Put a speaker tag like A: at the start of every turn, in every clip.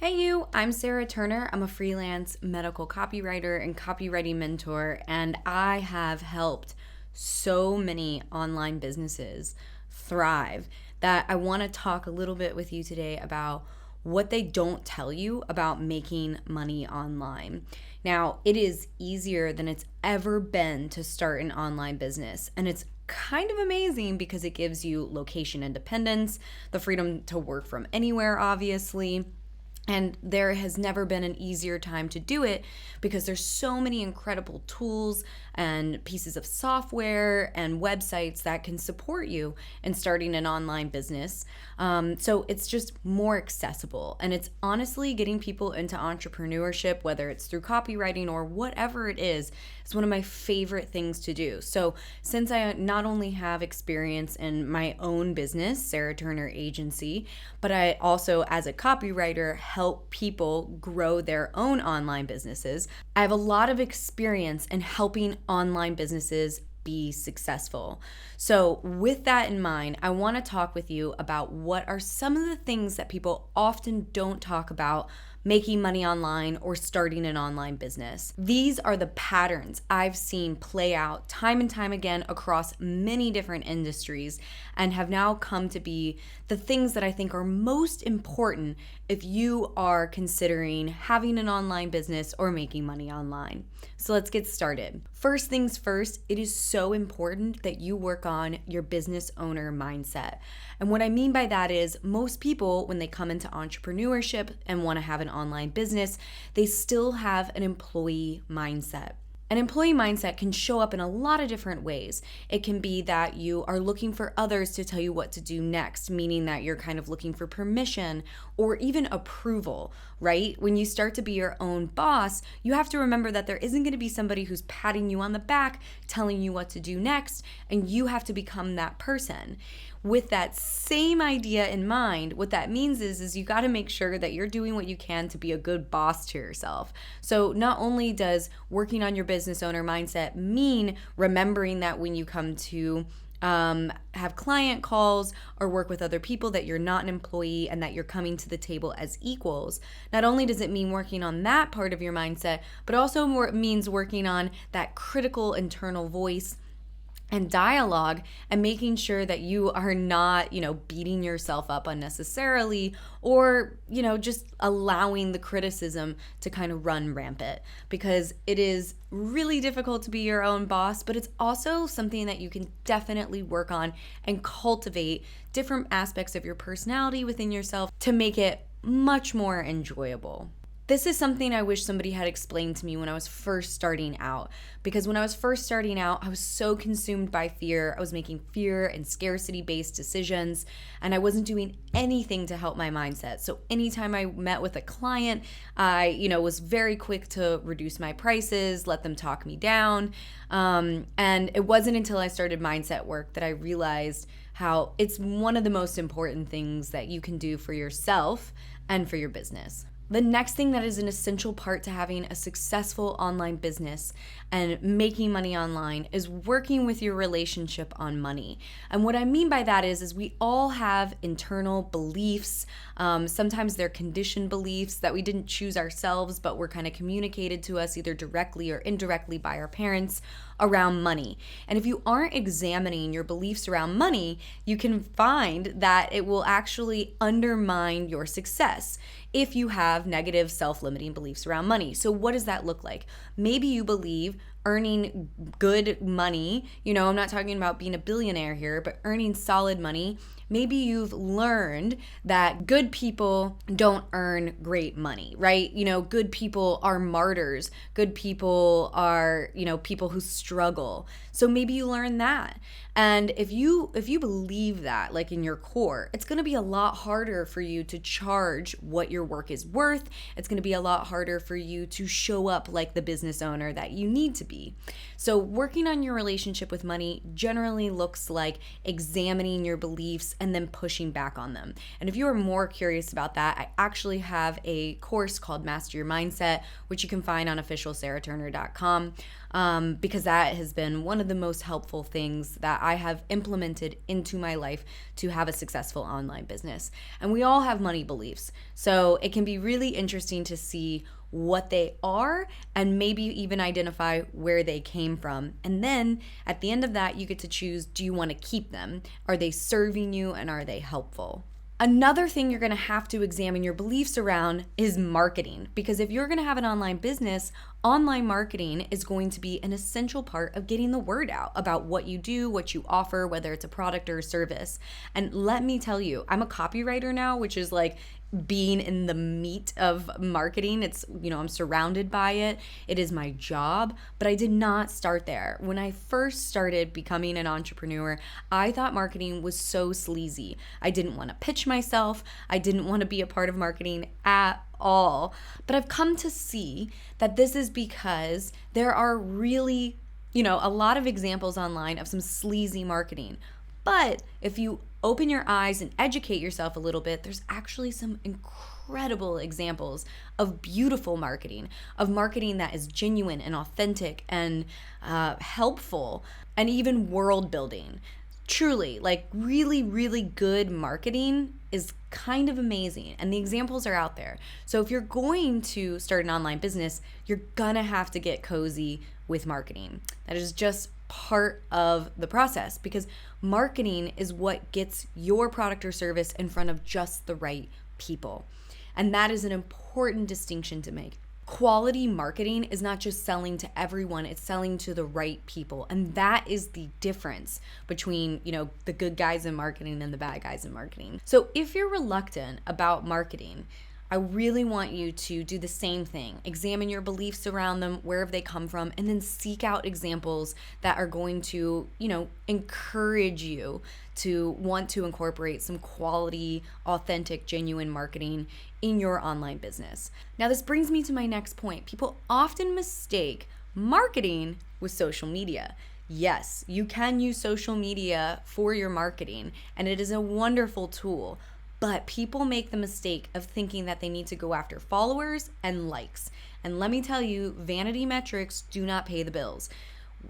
A: Hey you, I'm Sarah Turner. I'm a freelance medical copywriter and copywriting mentor, and I have helped so many online businesses thrive that I want to talk a little bit with you today about what they don't tell you about making money online. Now, it is easier than it's ever been to start an online business, and it's kind of amazing because it gives you location independence, the freedom to work from anywhere, obviously. And there has never been an easier time to do it because there's so many incredible tools and pieces of software and websites that can support you in starting an online business. So it's just more accessible. And it's honestly getting people into entrepreneurship, whether it's through copywriting or whatever it is one of my favorite things to do. So since I not only have experience in my own business, Sarah Turner Agency, but I also, as a copywriter, help people grow their own online businesses. I have a lot of experience in helping online businesses be successful. So with that in mind, I want to talk with you about what are some of the things that people often don't talk about making money online or starting an online business. These are the patterns I've seen play out time and time again across many different industries and have now come to be the things that I think are most important if you are considering having an online business or making money online. So let's get started. First things first, it is so important that you work on your business owner mindset. And what I mean by that is most people, when they come into entrepreneurship and want to have an online business, they still have an employee mindset. An employee mindset can show up in a lot of different ways. It can be that you are looking for others to tell you what to do next, meaning that you're kind of looking for permission or even approval, right? When you start to be your own boss, you have to remember that there isn't going to be somebody who's patting you on the back, telling you what to do next, and you have to become that person. With that same idea in mind, what that means is you got to make sure that you're doing what you can to be a good boss to yourself. So not only does working on your business owner mindset mean remembering that when you come to have client calls or work with other people that you're not an employee and that you're coming to the table as equals. Not only does it mean working on that part of your mindset, but also means working on that critical internal voice and dialogue and making sure that you are not, beating yourself up unnecessarily or, just allowing the criticism to kind of run rampant, because it is really difficult to be your own boss, but it's also something that you can definitely work on and cultivate different aspects of your personality within yourself to make it much more enjoyable. This is something I wish somebody had explained to me when I was first starting out, because when I was first starting out, I was so consumed by fear. I was making fear and scarcity-based decisions, and I wasn't doing anything to help my mindset. So anytime I met with a client, I, was very quick to reduce my prices, let them talk me down. And it wasn't until I started mindset work that I realized how it's one of the most important things that you can do for yourself and for your business. The next thing that is an essential part to having a successful online business and making money online is working with your relationship on money. And what I mean by that is we all have internal beliefs. Sometimes they're conditioned beliefs that we didn't choose ourselves, but were kind of communicated to us either directly or indirectly by our parents around money. And if you aren't examining your beliefs around money, you can find that it will actually undermine your success if you have negative self-limiting beliefs around money. So what does that look like? Maybe you believe earning good money, I'm not talking about being a billionaire here, but earning solid money. Maybe you've learned that good people don't earn great money, right? Good people are martyrs. Good people are, people who struggle. So maybe you learn that. And if you believe that, like in your core, it's going to be a lot harder for you to charge what your work is worth. It's going to be a lot harder for you to show up like the business owner that you need to be. So working on your relationship with money generally looks like examining your beliefs and then pushing back on them. And if you are more curious about that, I actually have a course called Master Your Mindset, which you can find on officialsarahturner.com. because that has been one of the most helpful things that I have implemented into my life to have a successful online business. And we all have money beliefs. So it can be really interesting to see what they are and maybe even identify where they came from. And then at the end of that, you get to choose, do you want to keep them? Are they serving you and are they helpful? Another thing you're going to have to examine your beliefs around is marketing, because if you're going to have an online business, online marketing is going to be an essential part of getting the word out about what you do, what you offer, whether it's a product or a service. And let me tell you, I'm a copywriter now, which is like being in the meat of marketing. It's, I'm surrounded by it. It is my job, but I did not start there. When I first started becoming an entrepreneur, I thought marketing was so sleazy. I didn't want to pitch myself. I didn't want to be a part of marketing at all. But I've come to see that this is because there are really, a lot of examples online of some sleazy marketing. But if you open your eyes and educate yourself a little bit, there's actually some incredible examples of beautiful marketing, of marketing that is genuine and authentic and helpful and even world building. Truly, like really, really good marketing is kind of amazing, and the examples are out there. So if you're going to start an online business, you're gonna have to get cozy with marketing. That is just part of the process, because marketing is what gets your product or service in front of just the right people. And that is an important distinction to make. Quality marketing is not just selling to everyone, it's selling to the right people. And that is the difference between, the good guys in marketing and the bad guys in marketing. So if you're reluctant about marketing, I really want you to do the same thing. Examine your beliefs around them, where have they come from, and then seek out examples that are going to, encourage you to want to incorporate some quality, authentic, genuine marketing in your online business. Now, this brings me to my next point. People often mistake marketing with social media. Yes, you can use social media for your marketing, and it is a wonderful tool. But people make the mistake of thinking that they need to go after followers and likes. And let me tell you, vanity metrics do not pay the bills.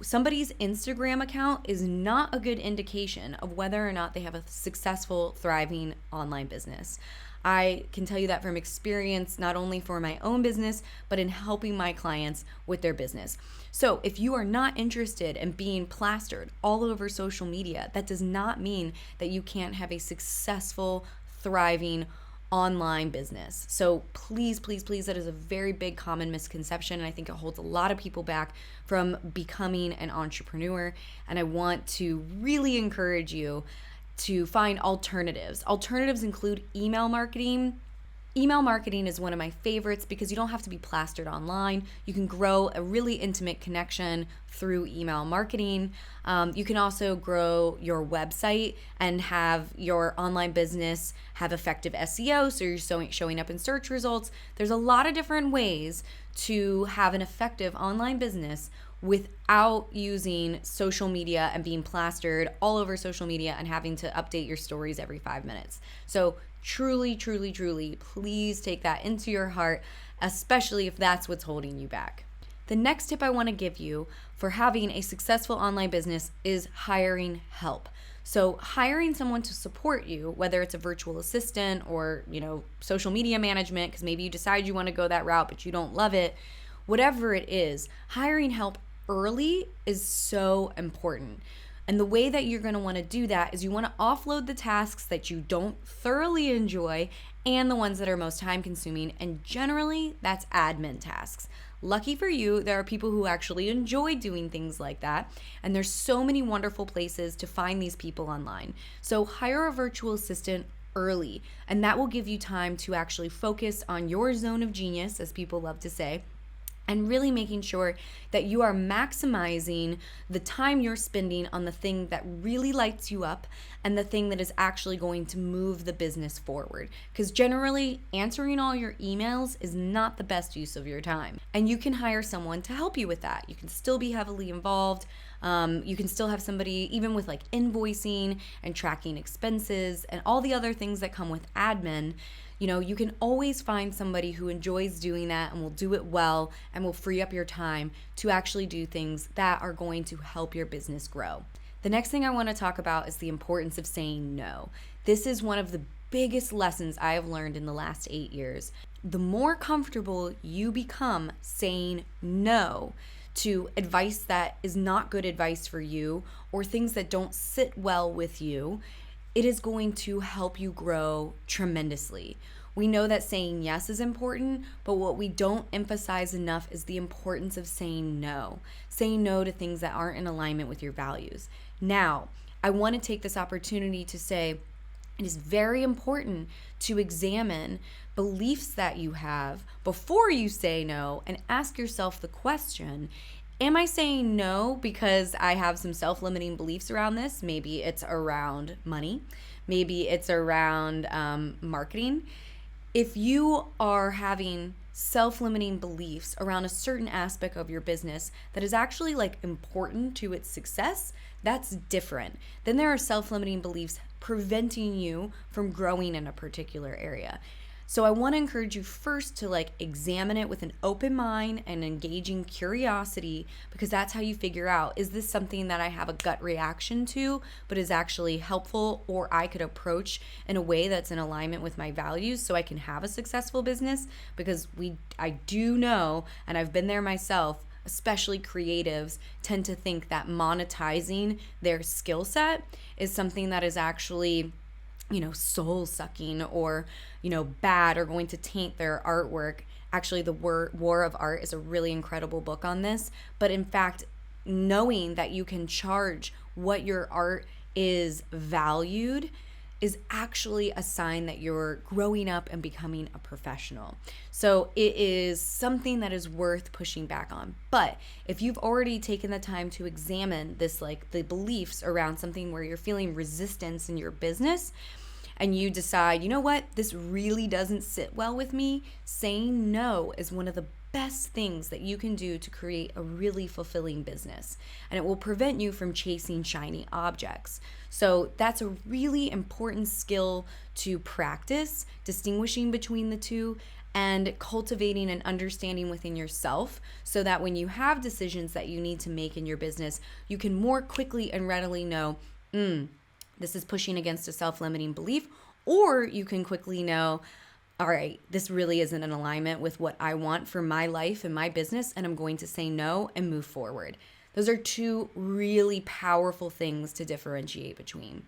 A: Somebody's Instagram account is not a good indication of whether or not they have a successful, thriving online business. I can tell you that from experience, not only for my own business, but in helping my clients with their business. So if you are not interested in being plastered all over social media, that does not mean that you can't have a successful, thriving online business. So please, that is a very big common misconception, and I think it holds a lot of people back from becoming an entrepreneur. And I want to really encourage you to find alternatives. Alternatives include email marketing. Email marketing is one of my favorites because you don't have to be plastered online. You can grow a really intimate connection through email marketing. You can also grow your website and have your online business have effective SEO, so you're showing up in search results. There's a lot of different ways to have an effective online business without using social media and being plastered all over social media and having to update your stories every 5 minutes. So truly, please take that into your heart, especially if that's what's holding you back. The next tip I want to give you for having a successful online business is hiring help. So hiring someone to support you, whether it's a virtual assistant or, social media management, because maybe you decide you want to go that route, but you don't love it. Whatever it is, hiring help early is so important. And the way that you're going to want to do that is you want to offload the tasks that you don't thoroughly enjoy and the ones that are most time consuming. And generally, that's admin tasks. Lucky for you, there are people who actually enjoy doing things like that. And there's so many wonderful places to find these people online. So hire a virtual assistant early, and that will give you time to actually focus on your zone of genius, as people love to say, and really making sure that you are maximizing the time you're spending on the thing that really lights you up and the thing that is actually going to move the business forward. Because generally, answering all your emails is not the best use of your time. And you can hire someone to help you with that. You can still be heavily involved. You can still have somebody, even with like invoicing and tracking expenses and all the other things that come with admin. You can always find somebody who enjoys doing that and will do it well and will free up your time to actually do things that are going to help your business grow. The next thing I want to talk about is the importance of saying no. This is one of the biggest lessons I have learned in the last 8 years. The more comfortable you become saying no to advice that is not good advice for you or things that don't sit well with you, it is going to help you grow tremendously. We know that saying yes is important, but what we don't emphasize enough is the importance of saying no. Saying no to things that aren't in alignment with your values. Now, I want to take this opportunity to say it is very important to examine beliefs that you have before you say no and ask yourself the question, am I saying no because I have some self-limiting beliefs around this? Maybe it's around money. Maybe it's around marketing. If you are having self-limiting beliefs around a certain aspect of your business that is actually important to its success, that's different. Then there are self-limiting beliefs preventing you from growing in a particular area. So I want to encourage you first to examine it with an open mind and engaging curiosity, because that's how you figure out, is this something that I have a gut reaction to but is actually helpful, or I could approach in a way that's in alignment with my values so I can have a successful business? Because I do know, and I've been there myself, especially creatives tend to think that monetizing their skill set is something that is actually soul sucking or, bad or going to taint their artwork. Actually, the War of Art is a really incredible book on this. But in fact, knowing that you can charge what your art is valued is actually a sign that you're growing up and becoming a professional. So it is something that is worth pushing back on. But if you've already taken the time to examine this, the beliefs around something where you're feeling resistance in your business, and you decide, you know what, this really doesn't sit well with me, saying no is one of the best things that you can do to create a really fulfilling business. And it will prevent you from chasing shiny objects. So that's a really important skill to practice, distinguishing between the two and cultivating an understanding within yourself, so that when you have decisions that you need to make in your business, you can more quickly and readily know, this is pushing against a self-limiting belief, or you can quickly know, all right, this really isn't in alignment with what I want for my life and my business, and I'm going to say no and move forward. Those are two really powerful things to differentiate between.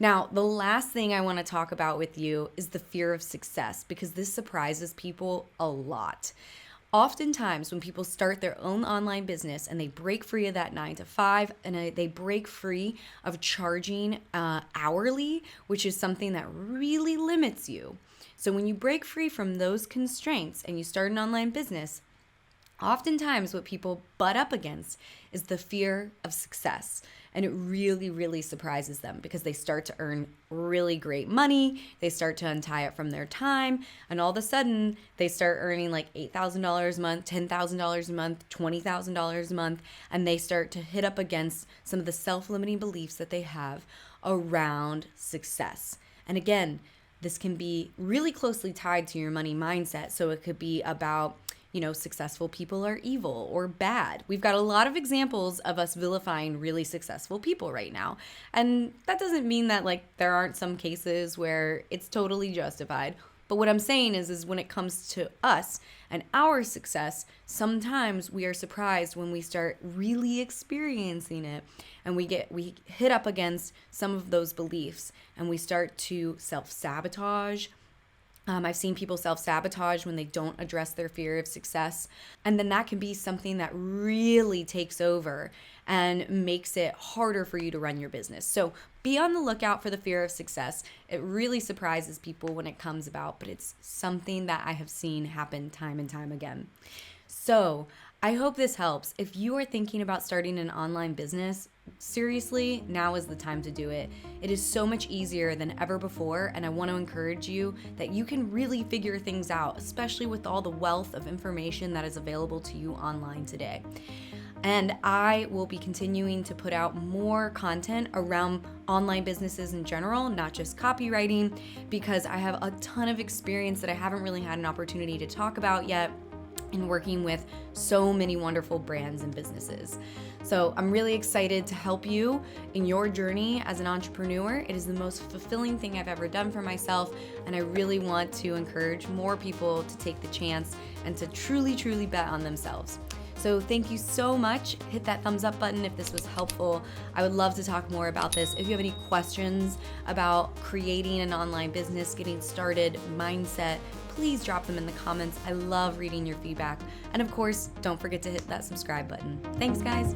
A: Now, the last thing I want to talk about with you is the fear of success, because this surprises people a lot. Oftentimes, when people start their own online business and they break free of that 9 to 5 and they break free of charging hourly, which is something that really limits you. So when you break free from those constraints and you start an online business, oftentimes what people butt up against is the fear of success. And it really, really surprises them, because they start to earn really great money. They start to untie it from their time. And all of a sudden, they start earning $8,000 a month, $10,000 a month, $20,000 a month. And they start to hit up against some of the self-limiting beliefs that they have around success. And again, this can be really closely tied to your money mindset. So it could be about, successful people are evil or bad. We've got a lot of examples of us vilifying really successful people right now. And that doesn't mean that there aren't some cases where it's totally justified. But what I'm saying is when it comes to us and our success, sometimes we are surprised when we start really experiencing it and we hit up against some of those beliefs and we start to self-sabotage. I've seen people self-sabotage when they don't address their fear of success. And then that can be something that really takes over and makes it harder for you to run your business. So be on the lookout for the fear of success. It really surprises people when it comes about, but it's something that I have seen happen time and time again. So I hope this helps. If you are thinking about starting an online business, seriously, now is the time to do it. It is so much easier than ever before, and I want to encourage you that you can really figure things out, especially with all the wealth of information that is available to you online today. And I will be continuing to put out more content around online businesses in general, not just copywriting, because I have a ton of experience that I haven't really had an opportunity to talk about yet in working with so many wonderful brands and businesses. So I'm really excited to help you in your journey as an entrepreneur. It is the most fulfilling thing I've ever done for myself, and I really want to encourage more people to take the chance and to truly, truly bet on themselves. So thank you so much. Hit that thumbs up button if this was helpful. I would love to talk more about this. If you have any questions about creating an online business, getting started, mindset, please drop them in the comments. I love reading your feedback. And of course, don't forget to hit that subscribe button. Thanks, guys.